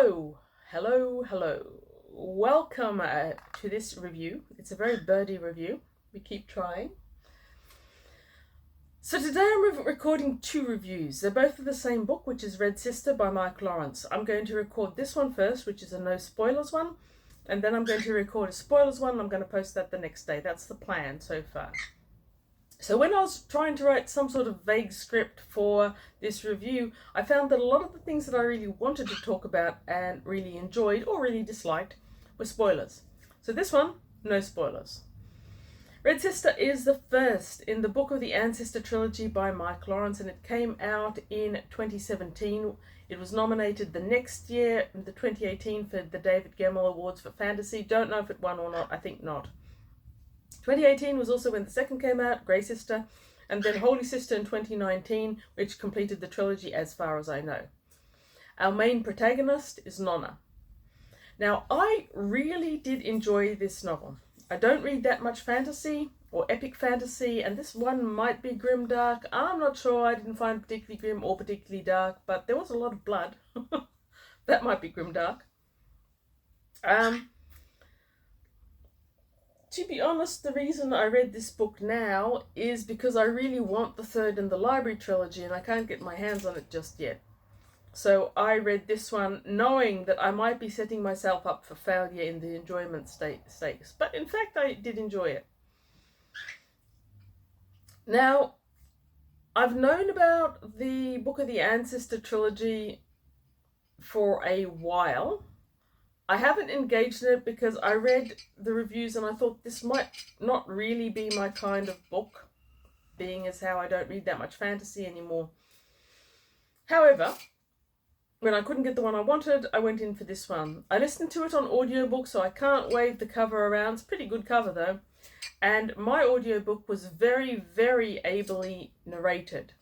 Hello. Welcome to this review. It's a very birdie review. We keep trying. So today I'm recording two reviews. They're both of the same book, which is Red Sister by Mike Lawrence. I'm going to record this one first, which is a no spoilers one, and then I'm going to record a spoilers one, and I'm going to post that the next day. That's the plan so far. So when I was trying to write some sort of vague script for this review, I found that a lot of the things that I really wanted to talk about and really enjoyed or really disliked were spoilers. So this one, no spoilers. Red Sister is the first in the book of the Ancestor trilogy by Mike Lawrence, and it came out in 2017. It was nominated the next year, in the 2018, for the David Gemmell Awards for Fantasy. Don't know if it won or not, I think not. 2018 was also when the second came out, Grey Sister, and then Holy Sister in 2019, which completed the trilogy as far as I know. Our main protagonist is Nonna. Now, I really did enjoy this novel. I don't read that much fantasy or epic fantasy, and this one might be grimdark. I'm not sure. I didn't find it particularly grim or particularly dark, but there was a lot of blood. That might be grimdark. To be honest, the reason I read this book now is because I really want the third in the library trilogy and I can't get my hands on it just yet. So I read this one knowing that I might be setting myself up for failure in the enjoyment stakes. But in fact, I did enjoy it. Now, I've known about the Book of the Ancestor trilogy for a while. I haven't engaged in it because I read the reviews and I thought this might not really be my kind of book, being as how I don't read that much fantasy anymore. However, when I couldn't get the one I wanted, I went in for this one. I listened to it on audiobook, so I can't wave the cover around. It's a pretty good cover though. And my audiobook was very, very ably narrated.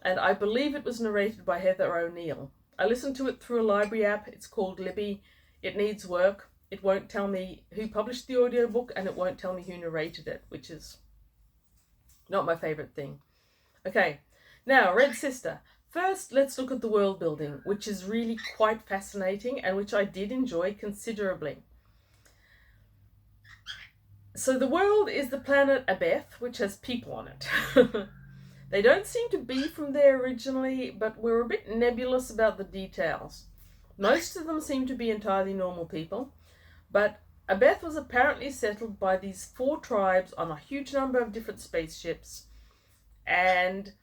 And I believe it was narrated by Heather O'Neill. I listened to it through a library app. It's called Libby. It needs work. It won't tell me who published the audiobook and it won't tell me who narrated it, which is not my favourite thing. Okay, now Red Sister. First, let's look at the world building, which is really quite fascinating and which I did enjoy considerably. So the world is the planet Abeth, which has people on it. They don't seem to be from there originally, but we're a bit nebulous about the details. Most of them seem to be entirely normal people, but Abeth was apparently settled by these 4 tribes on a huge number of different spaceships, and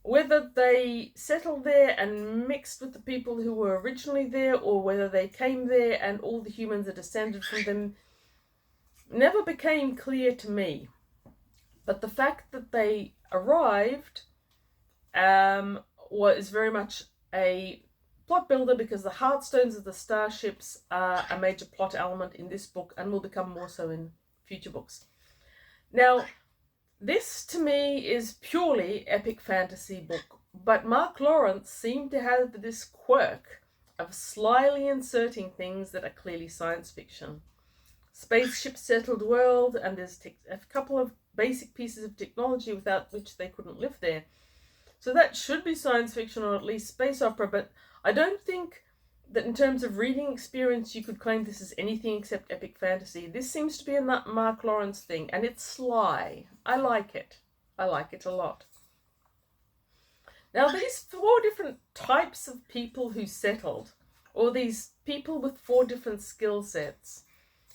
whether they settled there and mixed with the people who were originally there, or whether they came there and all the humans are descended from them, never became clear to me. But the fact that they arrived was very much a plot builder, because the heartstones of the starships are a major plot element in this book and will become more so in future books. Now, this to me is purely epic fantasy book, but Mark Lawrence seemed to have this quirk of slyly inserting things that are clearly science fiction. Spaceship settled world, and there's a couple of basic pieces of technology without which they couldn't live there. So that should be science fiction or at least space opera, but I don't think that in terms of reading experience you could claim this is anything except epic fantasy. This seems to be a Mark Lawrence thing, and it's sly. I like it. I like it a lot. Now, these 4 different types of people who settled, or these people with 4 different skill sets,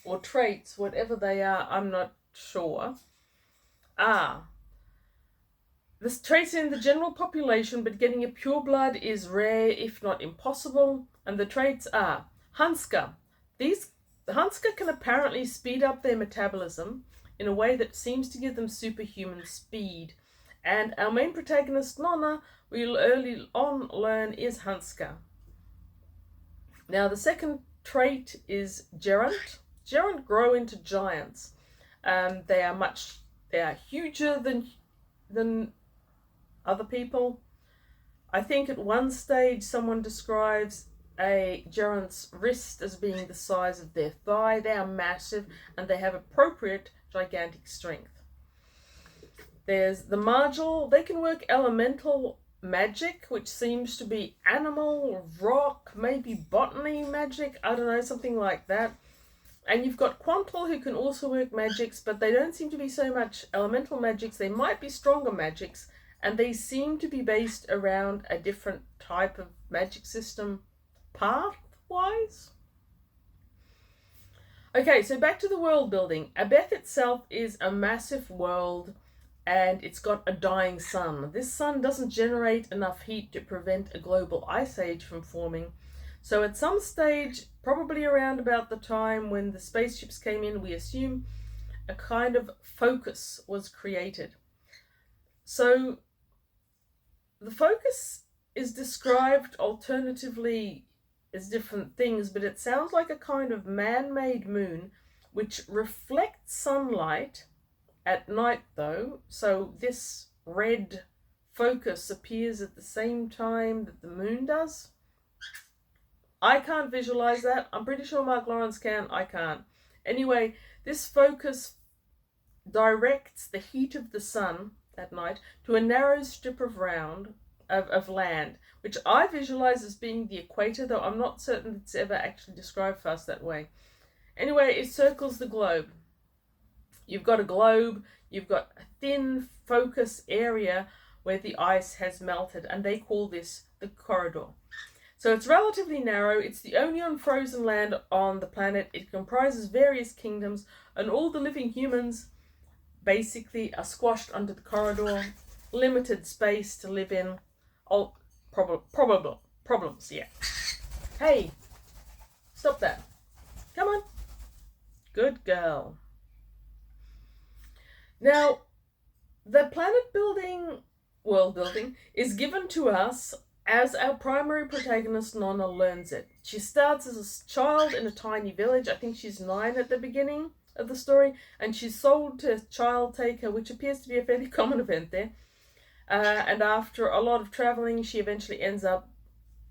or traits, whatever they are, I'm not sure, the traits in the general population, but getting a pureblood is rare, if not impossible. And the traits are Hunsker. The Hunsker can apparently speed up their metabolism in a way that seems to give them superhuman speed. And our main protagonist, Nonna, we'll early on learn is Hunsker. Now, the second trait is Gerant. Gerant grow into giants. They are huger than other people. I think at one stage someone describes a Gerant's wrist as being the size of their thigh. They are massive and they have appropriate gigantic strength. There's the Margil. They can work elemental magic, which seems to be animal, rock, maybe botany magic, I don't know, something like that. And you've got Quantal, who can also work magics, but they don't seem to be so much elemental magics. They might be stronger magics, and they seem to be based around a different type of magic system path-wise. Okay, so back to the world building. Abeth itself is a massive world, and it's got a dying sun. This sun doesn't generate enough heat to prevent a global ice age from forming. So at some stage, probably around about the time when the spaceships came in, we assume a kind of focus was created. So the focus is described alternatively as different things, but it sounds like a kind of man-made moon which reflects sunlight at night though. So this red focus appears at the same time that the moon does. I can't visualize that. I'm pretty sure Mark Lawrence can. I can't. Anyway, this focus directs the heat of the sun at night to a narrow strip of land, which I visualize as being the equator, though I'm not certain it's ever actually described for us that way. Anyway, it circles the globe. You've got a globe, you've got a thin focus area where the ice has melted, and they call this the corridor. So it's relatively narrow, it's the only unfrozen land on the planet, it comprises various kingdoms, and all the living humans basically are squashed under the corridor, limited space to live in, problems, yeah. Hey, stop that. Come on. Good girl. Now, the world building, is given to us as our primary protagonist, Nonna, learns it. She starts as a child in a tiny village. I think she's 9 at the beginning of the story, and she's sold to a child taker, which appears to be a fairly common event there. And after a lot of traveling, she eventually ends up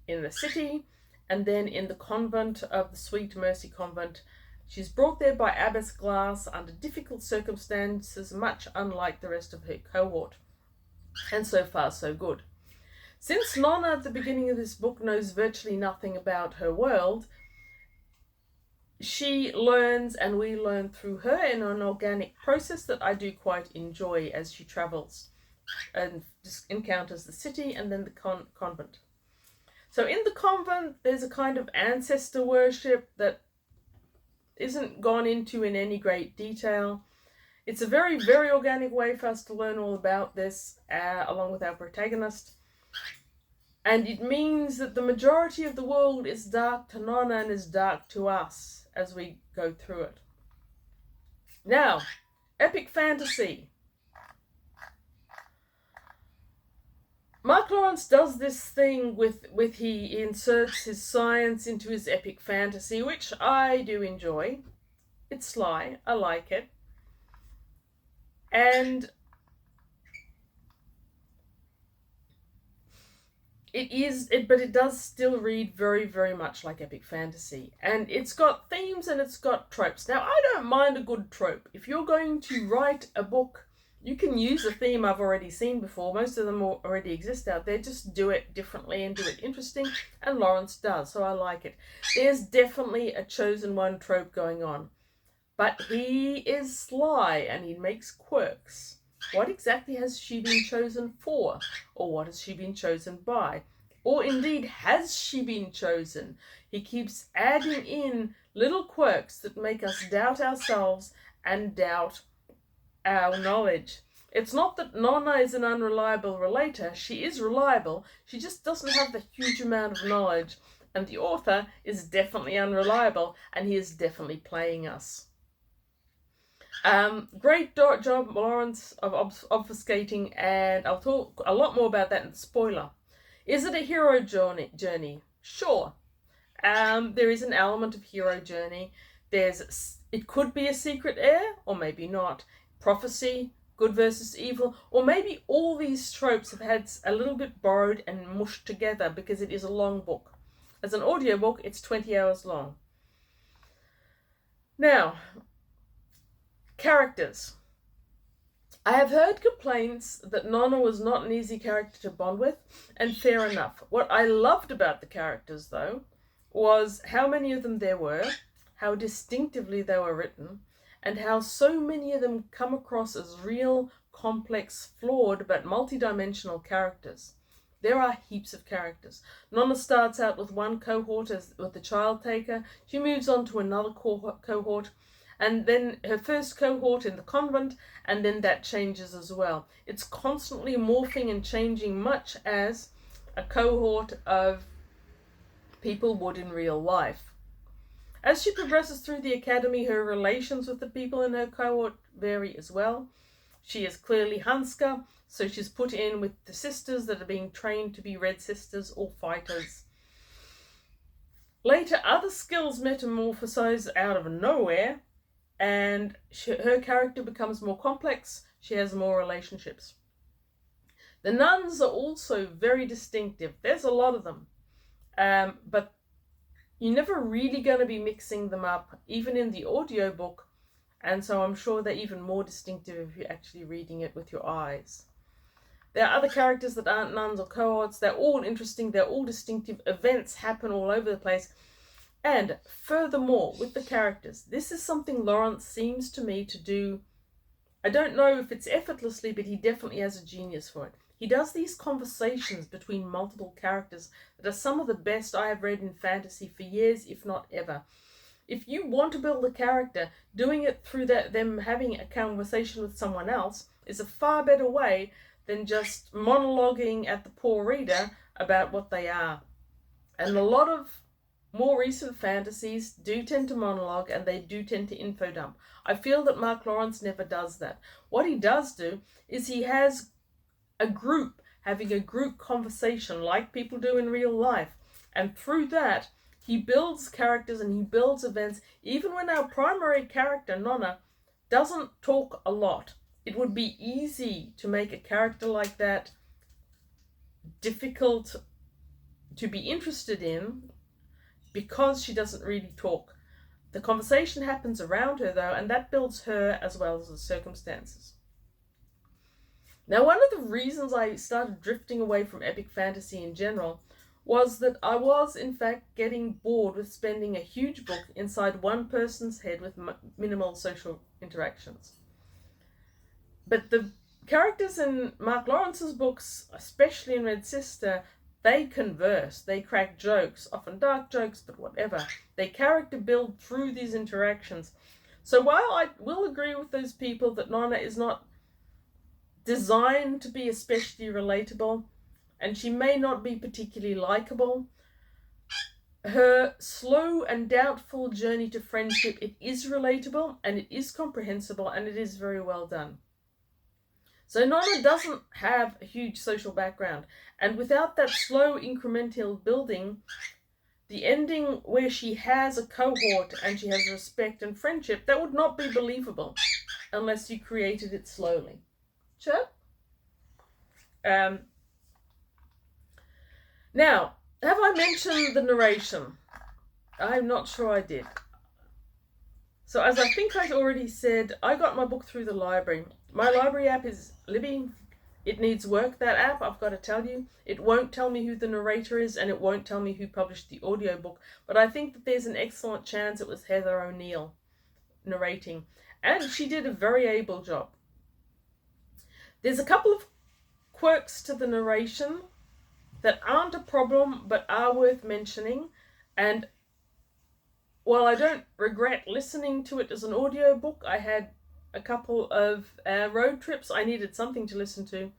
in the city, and then in the convent of the Sweet Mercy Convent. She's brought there by Abbess Glass under difficult circumstances, much unlike the rest of her cohort. And so far, so good. Since Nonna at the beginning of this book knows virtually nothing about her world, she learns, and we learn through her in an organic process that I do quite enjoy as she travels and encounters the city and then the convent. So in the convent, there's a kind of ancestor worship that isn't gone into in any great detail. It's a very, very organic way for us to learn all about this, along with our protagonist. And it means that the majority of the world is dark to Nonna and is dark to us as we go through it. Now, epic fantasy. Mark Lawrence does this thing with he inserts his science into his epic fantasy, which I do enjoy. It's sly, I like it. And but it does still read very, very much like epic fantasy. And it's got themes and it's got tropes. Now, I don't mind a good trope. If you're going to write a book, you can use a theme I've already seen before. Most of them already exist out there. Just do it differently and do it interesting. And Lawrence does, so I like it. There's definitely a chosen one trope going on. But he is sly and he makes quirks. What exactly has she been chosen for? Or what has she been chosen by? Or indeed, has she been chosen? He keeps adding in little quirks that make us doubt ourselves and doubt our knowledge. It's not that Nonna is an unreliable relator. She is reliable. She just doesn't have the huge amount of knowledge. And the author is definitely unreliable, and he is definitely playing us. Great job, Lawrence, of obfuscating, and I'll talk a lot more about that in the spoiler. Is it a hero journey? Sure. There is an element of hero journey. It could be a secret heir, or maybe not. Prophecy, good versus evil, or maybe all these tropes have had a little bit borrowed and mushed together because it is a long book. As an audiobook, it's 20 hours long. Now, characters. I have heard complaints that Nonna was not an easy character to bond with, and fair enough. What I loved about the characters, though, was how many of them there were, how distinctively they were written, and how so many of them come across as real, complex, flawed, but multidimensional characters. There are heaps of characters. Nonna starts out with one cohort with the child taker. She moves on to another cohort, and then her first cohort in the convent, and then that changes as well. It's constantly morphing and changing, much as a cohort of people would in real life. As she progresses through the academy, her relations with the people in her cohort vary as well. She is clearly Hanska, so she's put in with the sisters that are being trained to be Red Sisters or fighters. Later, other skills metamorphosize out of nowhere, and her character becomes more complex. She has more relationships. The nuns are also very distinctive. There's a lot of them, but you're never really going to be mixing them up, even in the audiobook, and so I'm sure they're even more distinctive if you're actually reading it with your eyes. There are other characters that aren't nuns or cohorts. They're all interesting. They're all distinctive. Events happen all over the place. And furthermore, with the characters, this is something Lawrence seems to me to do. I don't know if it's effortlessly, but he definitely has a genius for it. He does these conversations between multiple characters that are some of the best I have read in fantasy for years, if not ever. If you want to build a character, doing it through them having a conversation with someone else is a far better way than just monologuing at the poor reader about what they are. And a lot of more recent fantasies do tend to monologue, and they do tend to info dump. I feel that Mark Lawrence never does that. What he does do is he has a group having a group conversation like people do in real life. And through that, he builds characters and he builds events, even when our primary character, Nonna, doesn't talk a lot. It would be easy to make a character like that difficult to be interested in because she doesn't really talk. The conversation happens around her, though, and that builds her as well as the circumstances. Now, one of the reasons I started drifting away from epic fantasy in general was that I was, in fact, getting bored with spending a huge book inside one person's head with minimal social interactions. But the characters in Mark Lawrence's books, especially in Red Sister, they converse, they crack jokes, often dark jokes, but whatever. They character build through these interactions. So while I will agree with those people that Nonna is not designed to be especially relatable, and she may not be particularly likable, her slow and doubtful journey to friendship, it is relatable, and it is comprehensible, and it is very well done. So Nonna doesn't have a huge social background, and without that slow incremental building, the ending where she has a cohort and she has respect and friendship, that would not be believable unless you created it slowly. Sure? Now, have I mentioned the narration? I'm not sure I did. So as I think I already said, I got my book through the library. My library app is Libby. It needs work, that app, I've got to tell you. It won't tell me who the narrator is, and it won't tell me who published the audiobook. But I think that there's an excellent chance it was Heather O'Neill narrating. And she did a very able job. There's a couple of quirks to the narration that aren't a problem, but are worth mentioning. And while I don't regret listening to it as an audiobook, I had a couple of road trips. I needed something to listen to.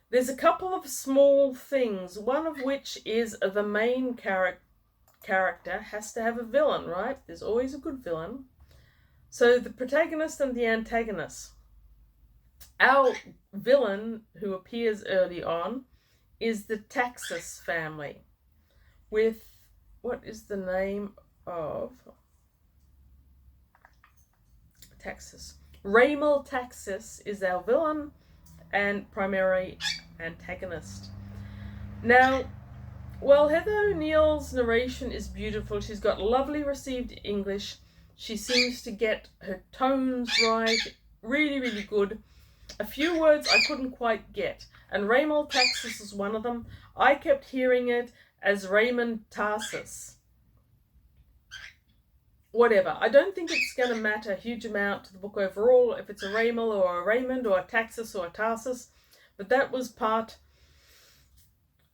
There's a couple of small things, one of which is the main character has to have a villain, right? There's always a good villain. So the protagonist and the antagonist. Our villain, who appears early on, is the Taxis family with, what is the name of Taxis? Raymel Taxis is our villain and primary antagonist. Now, while Heather O'Neill's narration is beautiful, she's got lovely received English, she seems to get her tones right, really, really good. A few words I couldn't quite get, and Raymond Taxis is one of them. I kept hearing it as Raymond Tarsus. Whatever. I don't think it's going to matter a huge amount to the book overall if it's a Raymond or a Raymond or a Taxis or a Tarsus, but that was part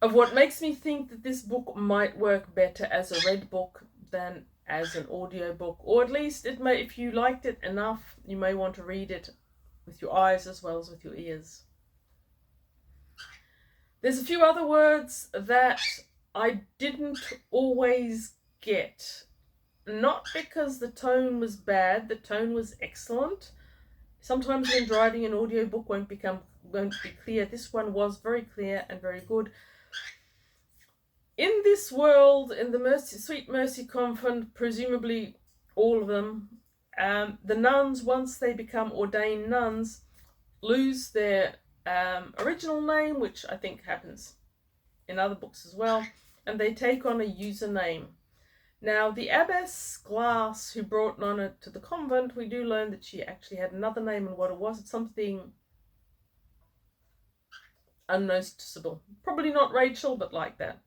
of what makes me think that this book might work better as a read book than as an audio book, or at least it may, if you liked it enough, you may want to read it with your eyes as well as with your ears. There's a few other words that I didn't always get. Not because the tone was bad, the tone was excellent. Sometimes when driving, an audiobook won't be clear. This one was very clear and very good. In this world, in the Sweet Mercy Convent, presumably all of them, the nuns, once they become ordained nuns, lose their original name, which I think happens in other books as well, and they take on a username. Now, the Abbess Glass, who brought Nonna to the convent, we do learn that she actually had another name, and what it was, it's something unnoticeable. Probably not Rachel, but like that.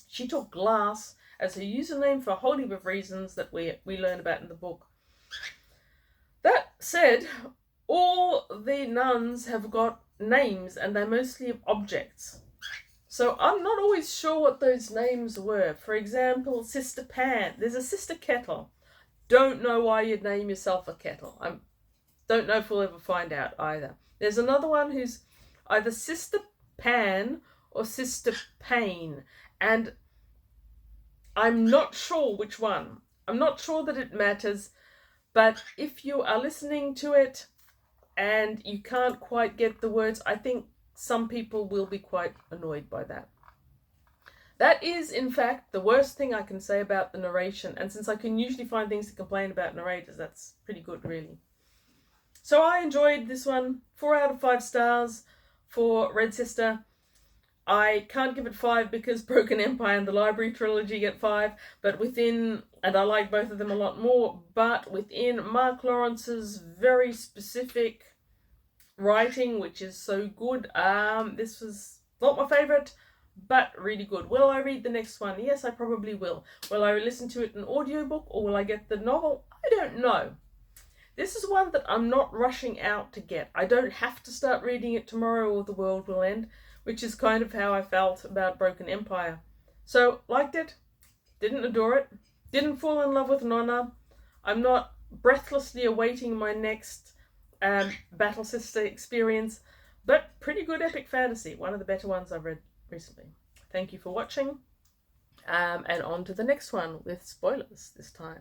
She took Glass as her username for a whole heap of reasons that we learn about in the book. That said, all the nuns have got names, and they're mostly of objects. So I'm not always sure what those names were. For example, Sister Pan. There's a Sister Kettle. Don't know why you'd name yourself a kettle. I don't know if we'll ever find out either. There's another one who's either Sister Pan or Sister Pain. And I'm not sure which one. I'm not sure that it matters. But if you are listening to it and you can't quite get the words, I think some people will be quite annoyed by that. That is, in fact, the worst thing I can say about the narration. And since I can usually find things to complain about narrators, that's pretty good, really. So I enjoyed this one. 4 out of 5 stars for Red Sister. I can't give it 5 because Broken Empire and the Library Trilogy get 5. But within, and I like both of them a lot more, but within Mark Lawrence's very specific writing, which is so good, this was not my favourite, but really good. Will I read the next one? Yes, I probably will. Will I listen to it in audiobook, or will I get the novel? I don't know. This is one that I'm not rushing out to get. I don't have to start reading it tomorrow or the world will end, which is kind of how I felt about Broken Empire. So, liked it, didn't adore it, didn't fall in love with Nonna. I'm not breathlessly awaiting my next Battle Sister experience, but pretty good epic fantasy. One of the better ones I've read recently. Thank you for watching, and on to the next one with spoilers this time.